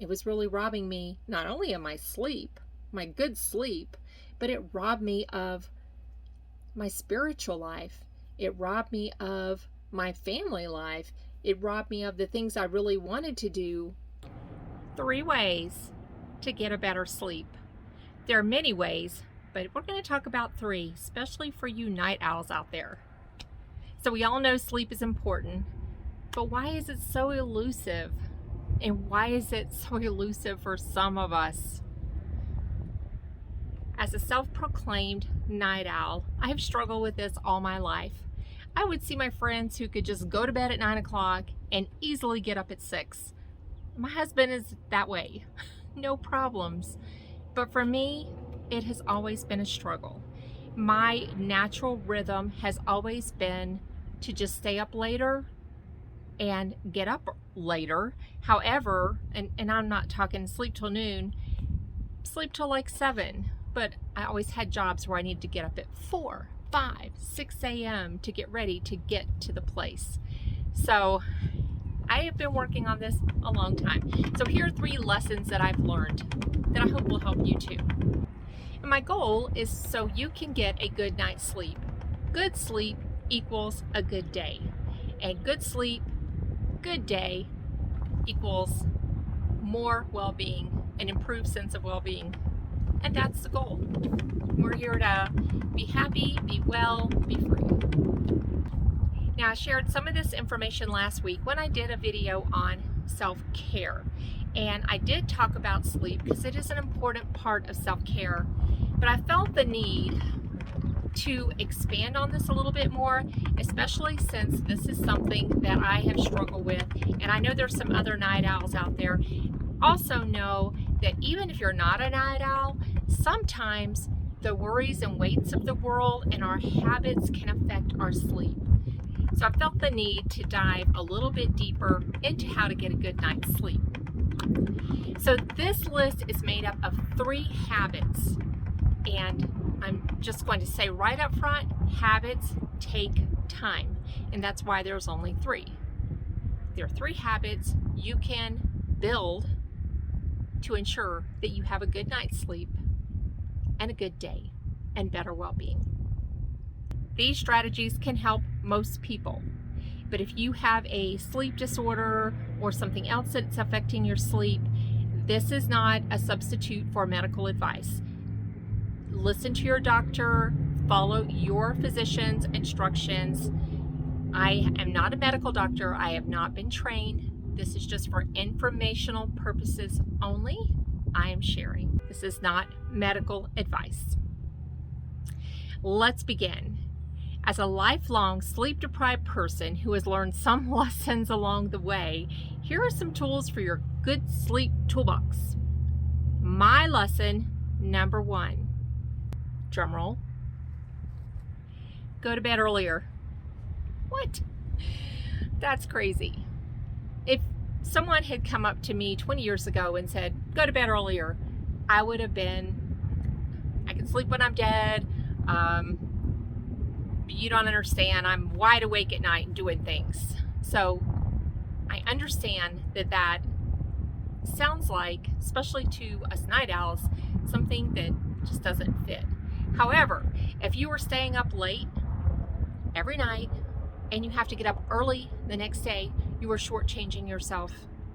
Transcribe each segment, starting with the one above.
It was really robbing me not only of my sleep, my good sleep, but it robbed me of my spiritual life. It robbed me of my family life. It robbed me of the things I really wanted to do. 3 ways to get a better sleep. There are many ways, but we're going to talk about 3, especially for you night owls out there. So we all know sleep is important, but why is it so elusive? And why is it so elusive for some of us? As a self-proclaimed night owl, I have struggled with this all my life. I would see my friends who could just go to bed at 9 o'clock and easily get up at 6. My husband is that way, no problems. But for me, it has always been a struggle. My natural rhythm has always been to just stay up later and get up later. However, and I'm not talking sleep till noon, sleep till like 7. But I always had jobs where I needed to get up at 4, 5, 6 a.m. to get ready to get to the place. So I have been working on this a long time. So here are 3 lessons that I've learned that I hope will help you too. And my goal is so you can get a good night's sleep. Good sleep equals a good day. And good sleep, good day equals more well-being, an improved sense of well-being. And that's the goal. We're here to be happy, be well, be free. Now, I shared some of this information last week when I did a video on self-care. And I did talk about sleep because it is an important part of self-care. But I felt the need to expand on this a little bit more, especially since this is something that I have struggled with. And I know there's some other night owls out there. Also know that even if you're not a night owl, sometimes the worries and weights of the world and our habits can affect our sleep. So I felt the need to dive a little bit deeper into how to get a good night's sleep. So this list is made up of 3 habits, and I'm just going to say right up front, habits take time, and that's why there's only 3. There are 3 habits you can build to ensure that you have a good night's sleep and a good day and better well-being. These strategies can help most people, but if you have a sleep disorder or something else that's affecting your sleep, this is not a substitute for medical advice. Listen to your doctor, follow your physician's instructions. I am not a medical doctor. I have not been trained. This is just for informational purposes only. I am sharing. This is not medical advice. Let's begin. As a lifelong sleep-deprived person who has learned some lessons along the way, here are some tools for your good sleep toolbox. My lesson number 1, drumroll, go to bed earlier. What? That's crazy. If someone had come up to me 20 years ago and said, go to bed earlier, I would have been, I can sleep when I'm dead. You don't understand. I'm wide awake at night and doing things. So I understand that sounds like, especially to us night owls, something that just doesn't fit. However, if you are staying up late every night and you have to get up early the next day, you are shortchanging yourself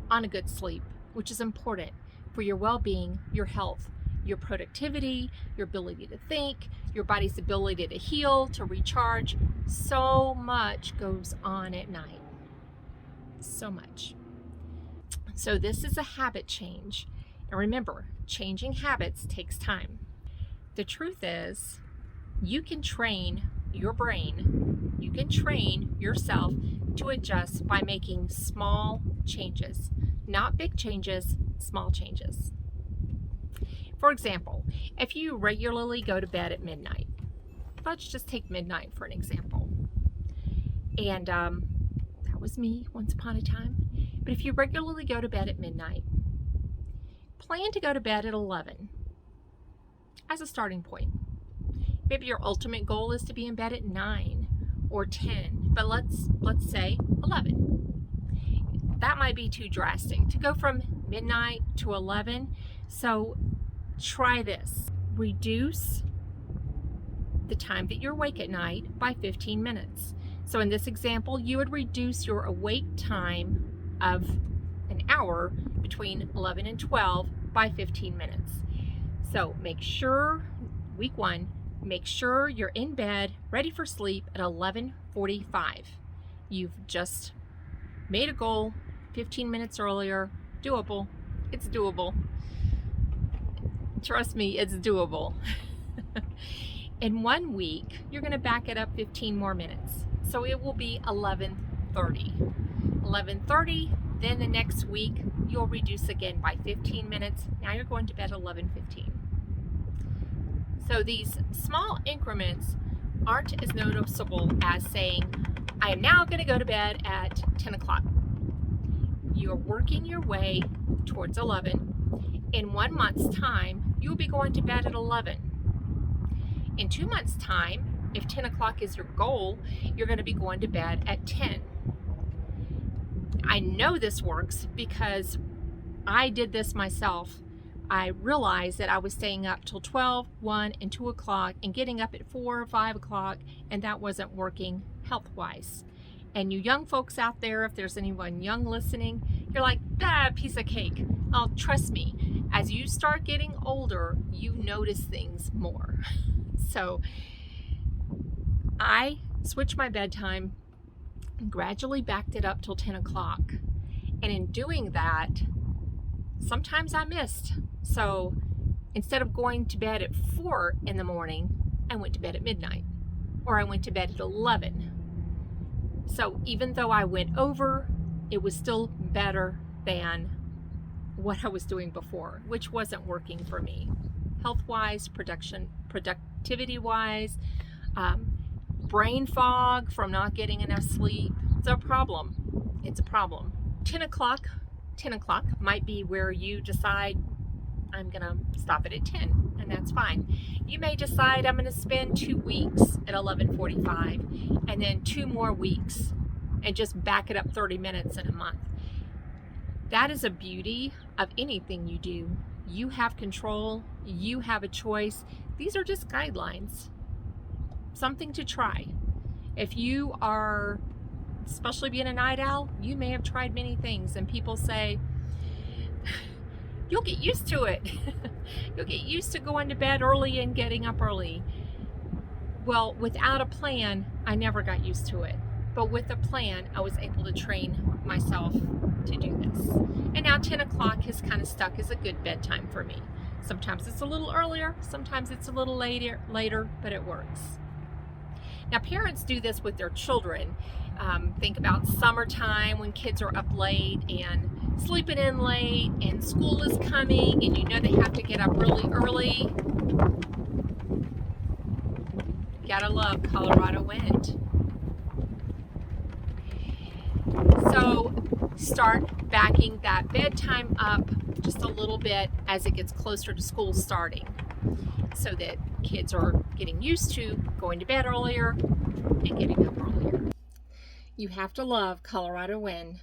on a good sleep, which is important for your well-being, your health, your productivity, your ability to think, your body's ability to heal, to recharge. So much goes on at night. So much. So this is a habit change. And remember, changing habits takes time. The truth is, you can train your brain, you can train yourself to adjust by making small changes. Not big changes, small changes. For example, if you regularly go to bed at midnight, let's just take midnight for an example. And that was me once upon a time. But if you regularly go to bed at midnight, plan to go to bed at 11 as a starting point. Maybe your ultimate goal is to be in bed at 9 or 10, but let's say 11. That might be too drastic. To go from midnight to 11. So try this. Reduce the time that you're awake at night by 15 minutes. So in this example, you would reduce your awake time of an hour between 11 and 12 by 15 minutes. So make sure, week 1, make sure you're in bed, ready for sleep at 11:45. You've just made a goal 15 minutes earlier. Doable. It's doable. Trust me, it's doable. In 1 week, you're going to back it up 15 more minutes. So it will be 11:30. 11:30, then the next week, you'll reduce again by 15 minutes. Now you're going to bed 11:15. So these small increments aren't as noticeable as saying, I am now going to go to bed at 10 o'clock. You're working your way towards 11. In 1 month's time, you'll be going to bed at 11. In 2 months' time, if 10 o'clock is your goal, you're going to be going to bed at 10. I know this works because I did this myself. I realized that I was staying up till 12, 1, and 2 o'clock and getting up at 4 or 5 o'clock, and that wasn't working health-wise. And you young folks out there, if there's anyone young listening, you're like, piece of cake. Oh, trust me, as you start getting older, you notice things more. So I switched my bedtime, gradually backed it up till 10 o'clock. And in doing that, sometimes I missed. So instead of going to bed at 4 in the morning, I went to bed at midnight, or I went to bed at 11. So even though I went over, it was still better than what I was doing before, which wasn't working for me. Health-wise, productivity-wise, brain fog from not getting enough sleep. It's a problem. It's a problem. 10 o'clock might be where you decide, I'm going to stop it at 10, and that's fine. You may decide I'm going to spend 2 weeks at 11:45 and then 2 more weeks and just back it up 30 minutes in a month. That is a beauty of anything you do. You have control. You have a choice. These are just guidelines. Something to try. If you are, especially being a night owl, you may have tried many things, and people say, you'll get used to it. You'll get used to going to bed early and getting up early. Well, without a plan, I never got used to it. But with a plan, I was able to train myself to do this. And now 10 o'clock has kind of stuck as a good bedtime for me. Sometimes it's a little earlier, sometimes it's a little later, but it works. Now, parents do this with their children. Think about summertime when kids are up late and sleeping in late and school is coming and you know they have to get up really early. Gotta love Colorado wind. So start backing that bedtime up just a little bit as it gets closer to school starting, so that kids are getting used to going to bed earlier and getting up earlier. You have to love Colorado wind.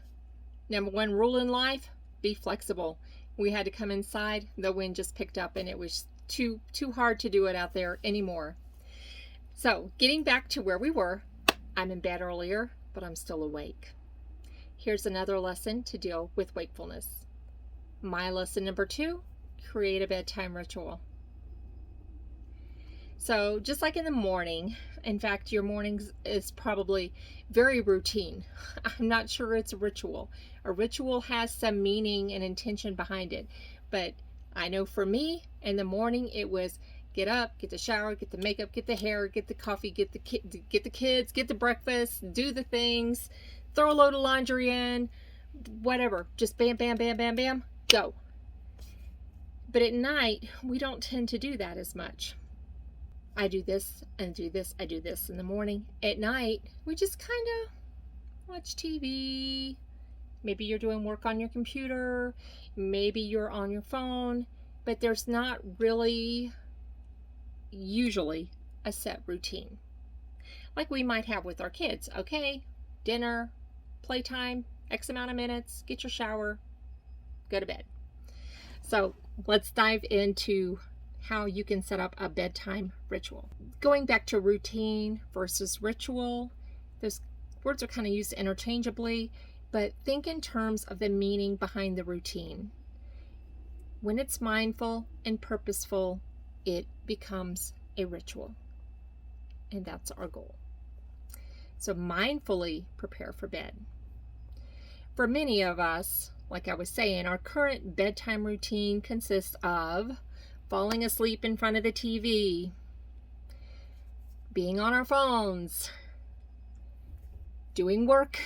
Number 1 rule in life, be flexible. We had to come inside, the wind just picked up and it was too hard to do it out there anymore. So getting back to where we were, I'm in bed earlier, but I'm still awake. Here's another lesson to deal with wakefulness. My lesson number 2, create a bedtime ritual. So just like in the morning, in fact, your mornings is probably very routine. I'm not sure it's a ritual. A ritual has some meaning and intention behind it. But I know for me, in the morning, it was get up, get the shower, get the makeup, get the hair, get the coffee, get the kids, get the breakfast, do the things, throw a load of laundry in, whatever. Just bam, bam, bam, bam, bam, go. But at night, we don't tend to do that as much. I do this and do this, I do this in the morning. At night, we just kind of watch TV. Maybe you're doing work on your computer. Maybe you're on your phone. But there's not really, usually, a set routine. Like we might have with our kids. Okay, dinner, playtime, X amount of minutes, get your shower, go to bed. So let's dive into how you can set up a bedtime ritual. Going back to routine versus ritual, those words are kind of used interchangeably, but think in terms of the meaning behind the routine. When it's mindful and purposeful, it becomes a ritual. And that's our goal. So mindfully prepare for bed. For many of us, like I was saying, our current bedtime routine consists of falling asleep in front of the TV, being on our phones, doing work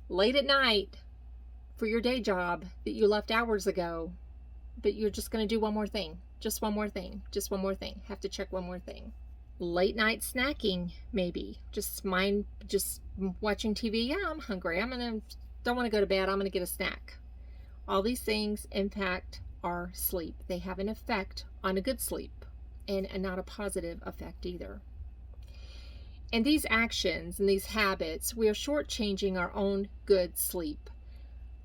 late at night for your day job that you left hours ago, but you're just going to do one more thing, just one more thing, just one more thing, have to check one more thing. Late night snacking, maybe, just watching TV. Yeah, I'm hungry, don't want to go to bed, I'm going to get a snack. All these things impact our sleep. They have an effect on a good sleep, and not a positive effect either. And these actions and these habits, we are shortchanging our own good sleep,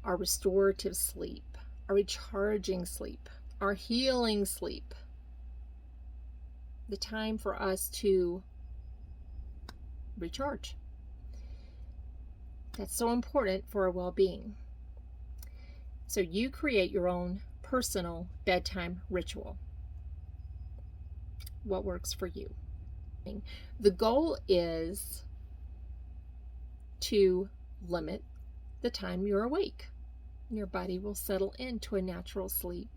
our restorative sleep, our recharging sleep, our healing sleep. The time for us to recharge. That's so important for our well-being. So you create your own personal bedtime ritual. What works for you? The goal is to limit the time you're awake. Your body will settle into a natural sleep.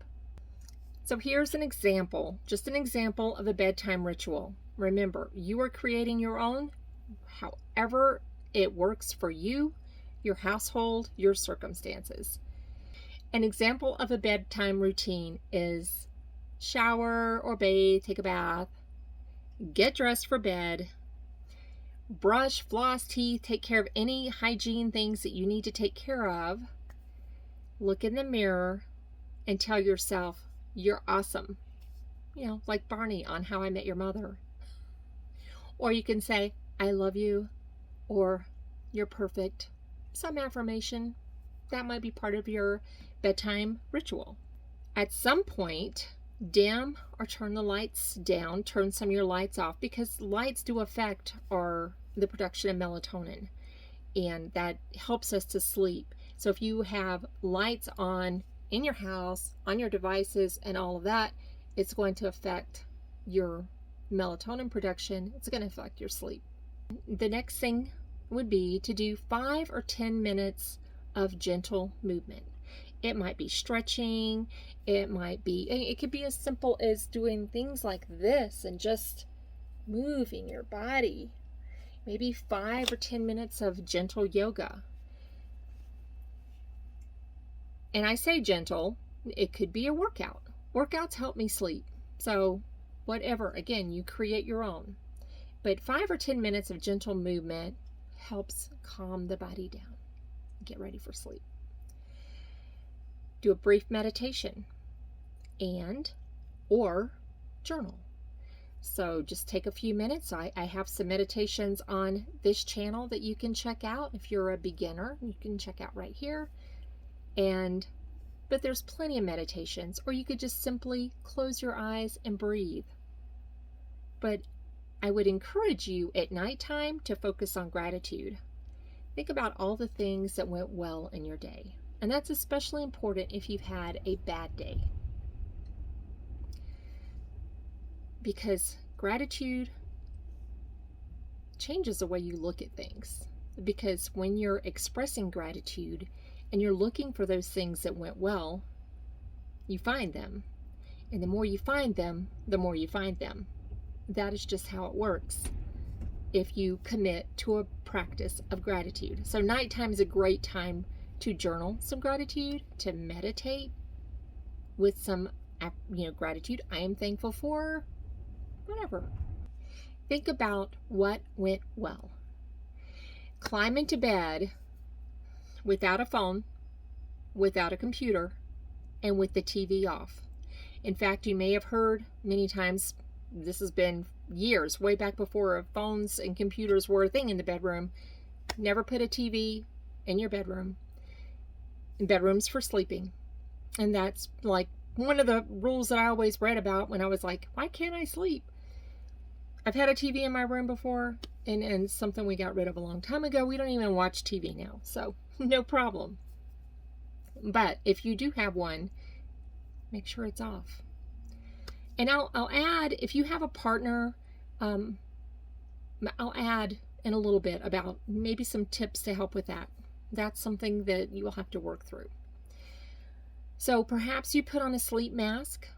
So here's an example, just an example of a bedtime ritual. Remember, you are creating your own, however it works for you, your household, your circumstances. An example of a bedtime routine is shower or bathe, take a bath, get dressed for bed, brush, floss teeth, take care of any hygiene things that you need to take care of, look in the mirror and tell yourself, you're awesome. Like Barney on How I Met Your Mother. Or you can say, I love you, or you're perfect. Some affirmation. That might be part of your bedtime ritual. At some point, dim or turn the lights down, turn some of your lights off, because lights do affect the production of melatonin, and that helps us to sleep. So if you have lights on in your house, on your devices, and all of that, it's going to affect your melatonin production. It's going to affect your sleep. The next thing would be to do 5 or 10 minutes of gentle movement. It might be stretching, it could be as simple as doing things like this and just moving your body. Maybe 5 or 10 minutes of gentle yoga. And I say gentle, it could be a workout. Workouts help me sleep. So whatever, again, you create your own. But 5 or 10 minutes of gentle movement helps calm the body down. Get ready for sleep. Do a brief meditation or journal. So just take a few minutes. I have some meditations on this channel that you can check out. If you're a beginner, you can check out right here. But there's plenty of meditations, or you could just simply close your eyes and breathe. But I would encourage you at nighttime to focus on gratitude. Think about all the things that went well in your day. And that's especially important if you've had a bad day. Because gratitude changes the way you look at things. Because when you're expressing gratitude, and you're looking for those things that went well, you find them. And the more you find them, the more you find them. That is just how it works if you commit to a practice of gratitude. So nighttime is a great time to journal some gratitude, to meditate with some gratitude. I am thankful for whatever. Think about what went well. Climb into bed without a phone, without a computer, and with the TV off. In fact, you may have heard many times, this has been years, way back before phones and computers were a thing in the bedroom, never put a TV in your bedroom. Bedrooms for sleeping. And that's like one of the rules that I always read about when I was like, why can't I sleep? I've had a TV in my room before, and something we got rid of a long time ago. We don't even watch TV now, so no problem. But if you do have one, make sure it's off. And I'll add, if you have a partner, I'll add in a little bit about maybe some tips to help with that. That's something that you will have to work through. So perhaps you put on a sleep mask,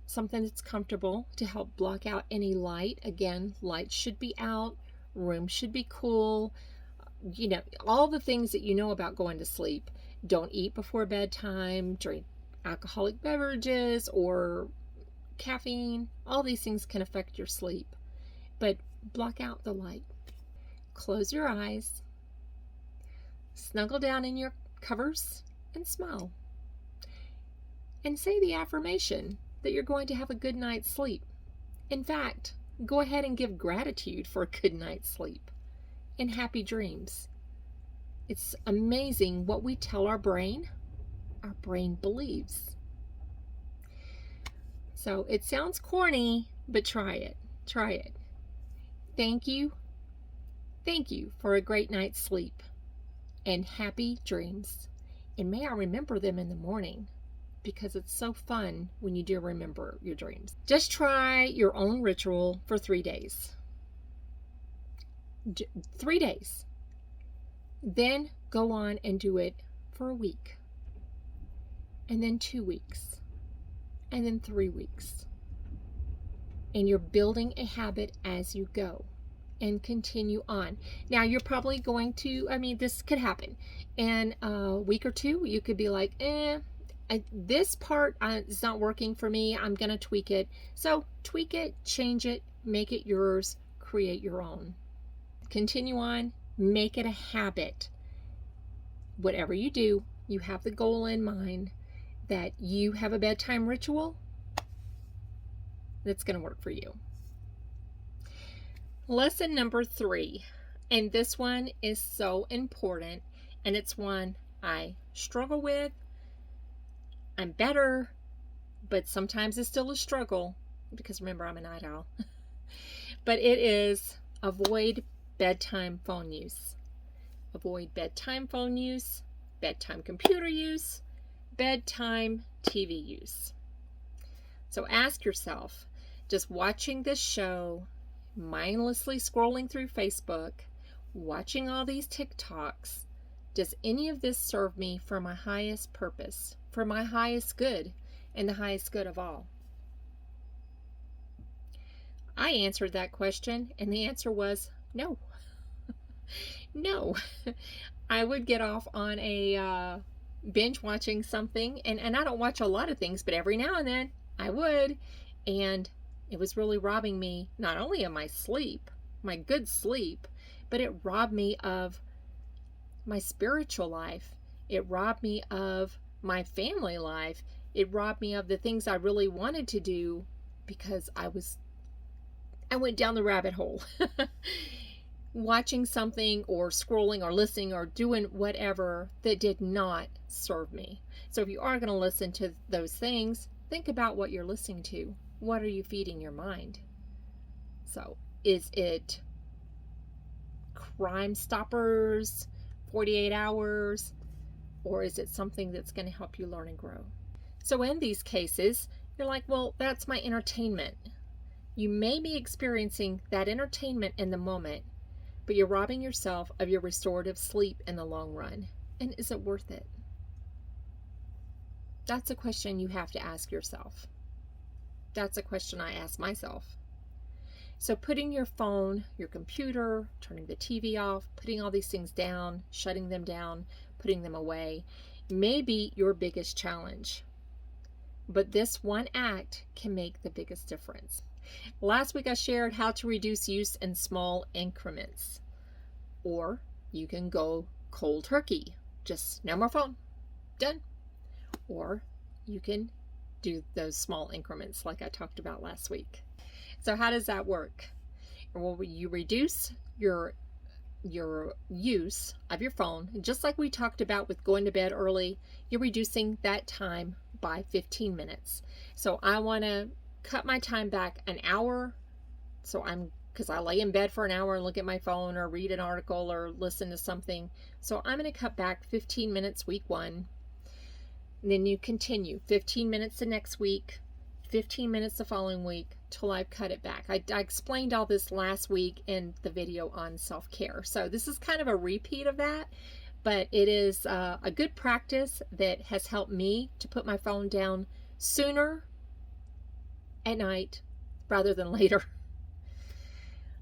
something that's comfortable to help block out any light. Again, lights should be out, room should be cool. You know, all the things that you know about going to sleep. Don't eat before bedtime, drink alcoholic beverages or caffeine. All these things can affect your sleep. But block out the light. Close your eyes. Snuggle down in your covers and smile. And say the affirmation that you're going to have a good night's sleep. In fact, go ahead and give gratitude for a good night's sleep and happy dreams. It's amazing what we tell our brain believes. So it sounds corny, but try it. Try it. Thank you. Thank you for a great night's sleep and happy dreams. And may I remember them in the morning, because it's so fun when you do remember your dreams. Just try your own ritual for 3 days. 3 days. Then go on and do it for a week. And then 2 weeks. And then 3 weeks. And you're building a habit as you go. And continue on. Now you're probably going to, this could happen. In a week or two, you could be like, this part is not working for me. I'm going to tweak it. So tweak it, change it, make it yours, create your own. Continue on, make it a habit. Whatever you do, you have the goal in mind that you have a bedtime ritual that's going to work for you. Lesson number 3, and this one is so important, and it's one I struggle with. I'm better, but sometimes it's still a struggle, because remember, I'm a night owl. But it is avoid bedtime phone use. Avoid bedtime phone use, bedtime computer use, bedtime TV use. So ask yourself, just watching this show, mindlessly scrolling through Facebook, watching all these TikToks, does any of this serve me for my highest purpose, for my highest good, and the highest good of all? I answered that question, and the answer was no. No. I would get off on a binge watching something, and I don't watch a lot of things, but every now and then I would, and it was really robbing me not only of my sleep, my good sleep, but it robbed me of my spiritual life. It robbed me of my family life. It robbed me of the things I really wanted to do, because I went down the rabbit hole. Watching something or scrolling or listening or doing whatever that did not serve me. So if you are going to listen to those things, think about what you're listening to. What are you feeding your mind? So is it Crime Stoppers, 48 Hours, or is it something that's going to help you learn and grow? So in these cases, you're like, well, that's my entertainment. You may be experiencing that entertainment in the moment, but you're robbing yourself of your restorative sleep in the long run. And is it worth it? That's a question you have to ask yourself. That's a question I ask myself. So putting your phone, your computer, turning the TV off, putting all these things down, shutting them down, putting them away, may be your biggest challenge. But this one act can make the biggest difference. Last week I shared how to reduce use in small increments. Or you can go cold turkey. Just no more phone. Done. Or you can do those small increments like I talked about last week. So how does that work? Well, you reduce your use of your phone, just like we talked about with going to bed early. You're reducing that time by 15 minutes. So I want to cut my time back an hour. Because I lay in bed for an hour and look at my phone or read an article or listen to something. So I'm going to cut back 15 minutes week 1. And then you continue 15 minutes the next week, 15 minutes the following week, till I've cut it back. I explained all this last week in the video on self-care. So this is kind of a repeat of that, but it is a good practice that has helped me to put my phone down sooner at night rather than later.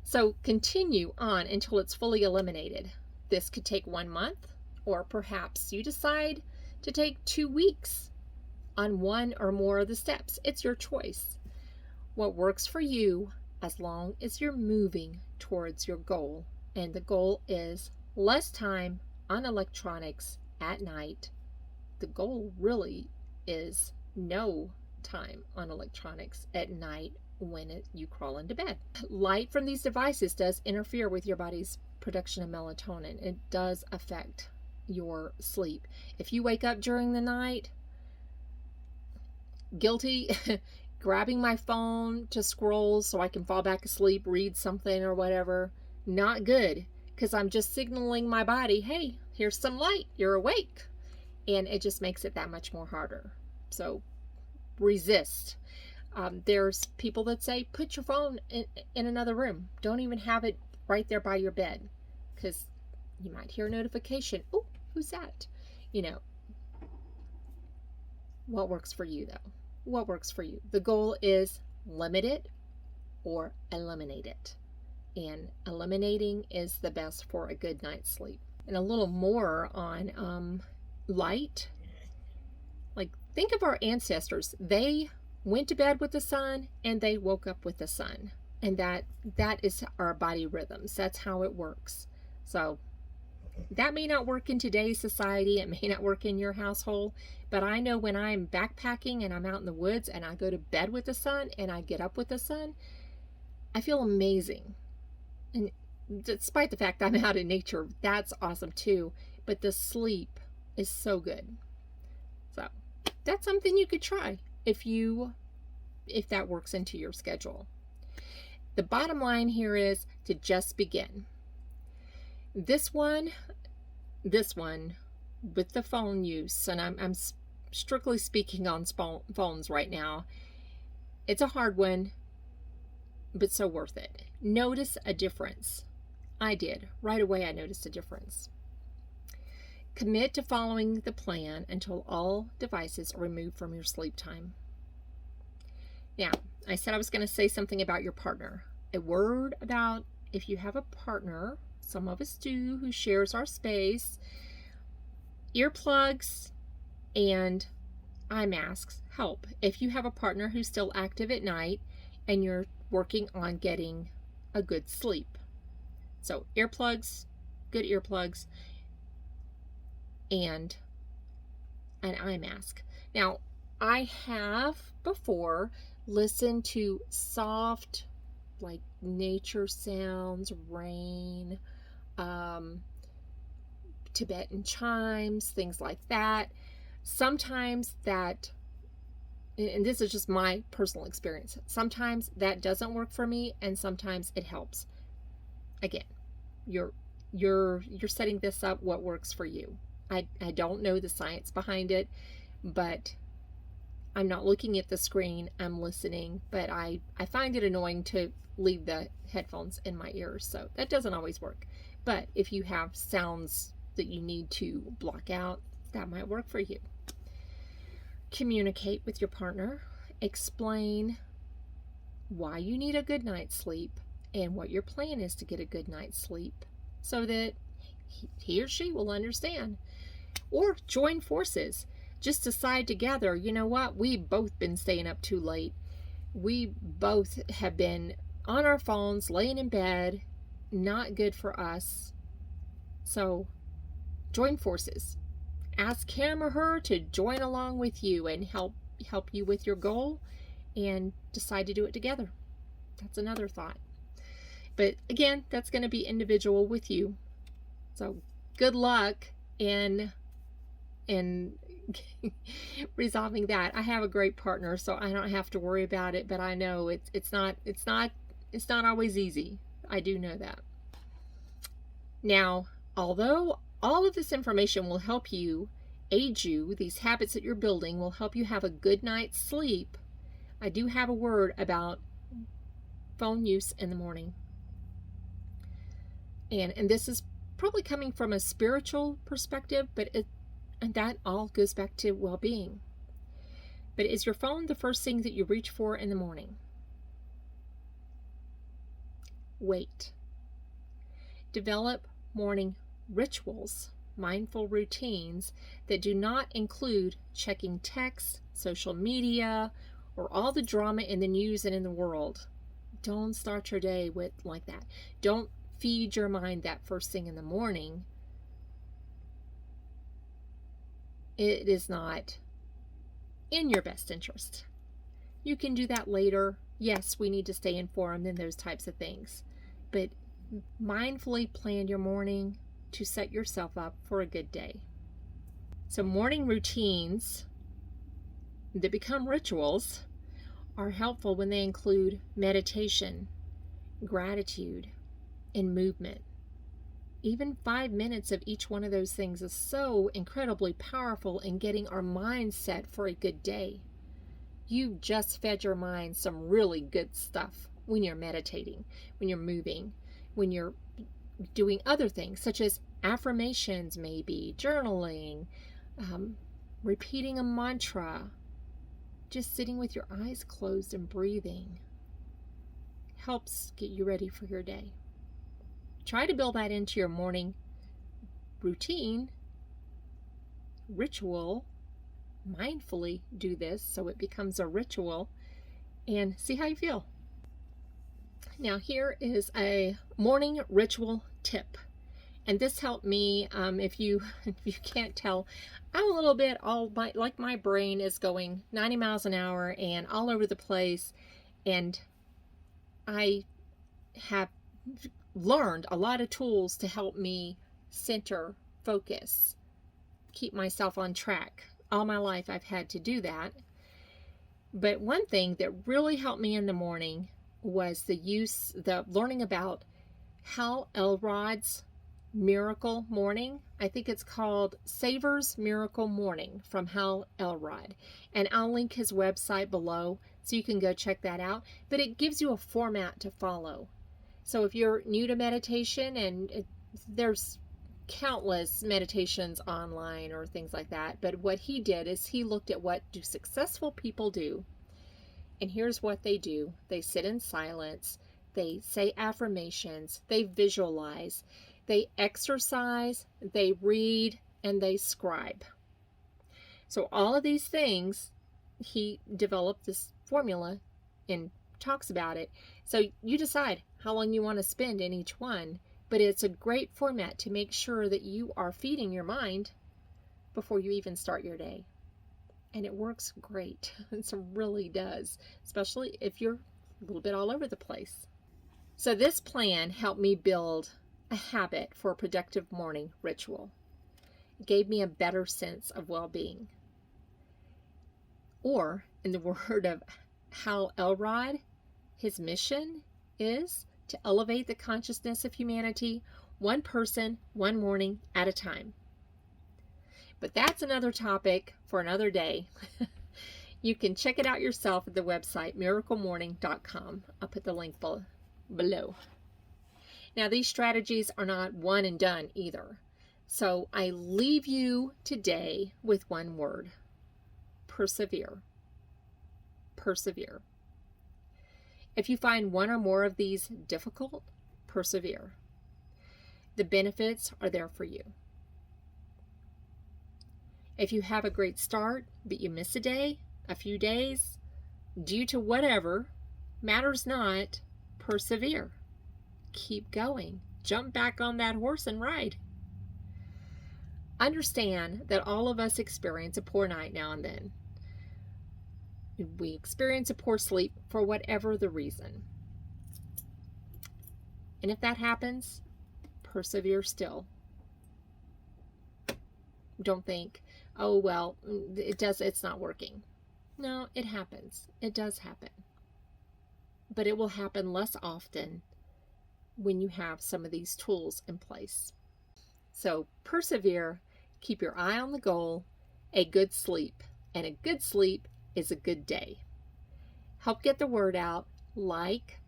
So continue on until it's fully eliminated. This could take 1 month, or perhaps you decide to take 2 weeks on one or more of the steps. It's your choice. What works for you, as long as you're moving towards your goal. And the goal is less time on electronics at night. The goal really is no time on electronics at night when you crawl into bed. Light from these devices does interfere with your body's production of melatonin. It does affect your sleep. If you wake up during the night, guilty, grabbing my phone to scroll so I can fall back asleep, read something or whatever, not good, because I'm just signaling my body, hey, here's some light, you're awake. And it just makes it that much more harder. So resist. There's people that say, put your phone in another room. Don't even have it right there by your bed, because you might hear a notification. Oh, who's that? You know, what works for you though? What works for you? The goal is limit it or eliminate it. And eliminating is the best for a good night's sleep. And a little more on light. Like, think of our ancestors. They went to bed with the sun and they woke up with the sun. And that is our body rhythms. That's how it works. So that may not work in today's society. It may not work in your household. But I know when I'm backpacking and I'm out in the woods and I go to bed with the sun and I get up with the sun, I feel amazing. And despite the fact I'm out in nature, that's awesome too. But the sleep is so good. So that's something you could try if that works into your schedule. The bottom line here is to just begin. This one with the phone use, and I'm strictly speaking on phones right now, it's a hard one, but so worth it. Notice a difference. I did. Right away I noticed a difference. Commit to following the plan until all devices are removed from your sleep time. Now, I said I was going to say something about your partner. A word about if you have a partner, some of us do, who shares our space. Earplugs and eye masks help if you have a partner who's still active at night and you're working on getting a good sleep. So earplugs, good earplugs, and an eye mask. Now, I have before listened to soft, like nature sounds, rain, Tibetan chimes, things like that. Sometimes that, and this is just my personal experience, sometimes that doesn't work for me and sometimes it helps. Again, you're setting this up what works for you. I don't know the science behind it, but I'm not looking at the screen, I'm listening, but I find it annoying to leave the headphones in my ears, so that doesn't always work. But if you have sounds that you need to block out, that might work for you. Communicate with your partner. Explain why you need a good night's sleep and what your plan is to get a good night's sleep so that he or she will understand. Or join forces. Just decide together, you know what, we've both been staying up too late. We both have been on our phones, laying in bed, not good for us. So join forces. Ask him or her to join along with you and help you with your goal and decide to do it together. That's another thought. But again, that's going to be individual with you. So good luck in resolving that. I have a great partner, so I don't have to worry about it, but I know it's not always easy. I do know that. Now, although all of this information will help you, aid you, these habits that you're building will help you have a good night's sleep, I do have a word about phone use in the morning. And this is probably coming from a spiritual perspective, and that all goes back to well-being. But is your phone the first thing that you reach for in the morning? Wait. Develop morning rituals, mindful routines that do not include checking texts, social media, or all the drama in the news and in the world. Don't start your day with like that. Don't feed your mind that first thing in the morning. It is not in your best interest. You can do that later. Yes, we need to stay informed and those types of things. But mindfully plan your morning to set yourself up for a good day. So morning routines that become rituals are helpful when they include meditation, gratitude, and movement. Even 5 minutes of each one of those things is so incredibly powerful in getting our mind set for a good day. You just fed your mind some really good stuff when you're meditating, when you're moving, when you're doing other things such as affirmations, maybe journaling, repeating a mantra, just sitting with your eyes closed and breathing helps get you ready for your day. Try to build that into your morning routine, ritual. Mindfully do this so it becomes a ritual and see how you feel. Now here is a morning ritual tip, and this helped me. If you can't tell, I'm a little bit like my brain is going 90 miles an hour and all over the place, and I have learned a lot of tools to help me center, focus, keep myself on track. All my life I've had to do that. But one thing that really helped me in the morning was the learning about Hal Elrod's Miracle Morning. I think it's called Savor's Miracle Morning from Hal Elrod. And I'll link his website below so you can go check that out. But it gives you a format to follow. So if you're new to meditation, and there's countless meditations online or things like that, but what he did is he looked at what do successful people do, and here's what they do. They sit in silence, they say affirmations, they visualize, they exercise, they read, and they scribe. So all of these things, he developed this formula and talks about it. So you decide how long you want to spend in each one. But it's a great format to make sure that you are feeding your mind before you even start your day. And it works great. It really does, especially if you're a little bit all over the place. So this plan helped me build a habit for a productive morning ritual. It gave me a better sense of well-being. Or, in the word of Hal Elrod, his mission is to elevate the consciousness of humanity, one person, one morning at a time. But that's another topic for another day. You can check it out yourself at the website miraclemorning.com. I'll put the link below. Now, these strategies are not one and done either. So I leave you today with one word: persevere. Persevere. If you find one or more of these difficult, persevere. The benefits are there for you. If you have a great start, but you miss a day, a few days, due to whatever, matters not, persevere. Keep going. Jump back on that horse and ride. Understand that all of us experience a poor night now and then. We experience a poor sleep for whatever the reason. And if that happens, persevere still. Don't think, oh, well, it's not working. No, it happens. It does happen. But it will happen less often when you have some of these tools in place. So persevere, keep your eye on the goal, a good sleep, and a good sleep is a good day. Help get the word out, like,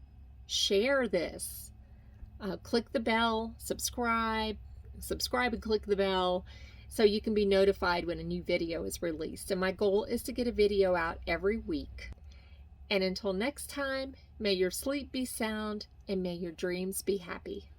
share this, click the bell, subscribe and click the bell so you can be notified when a new video is released. And my goal is to get a video out every week. And until next time, may your sleep be sound and may your dreams be happy.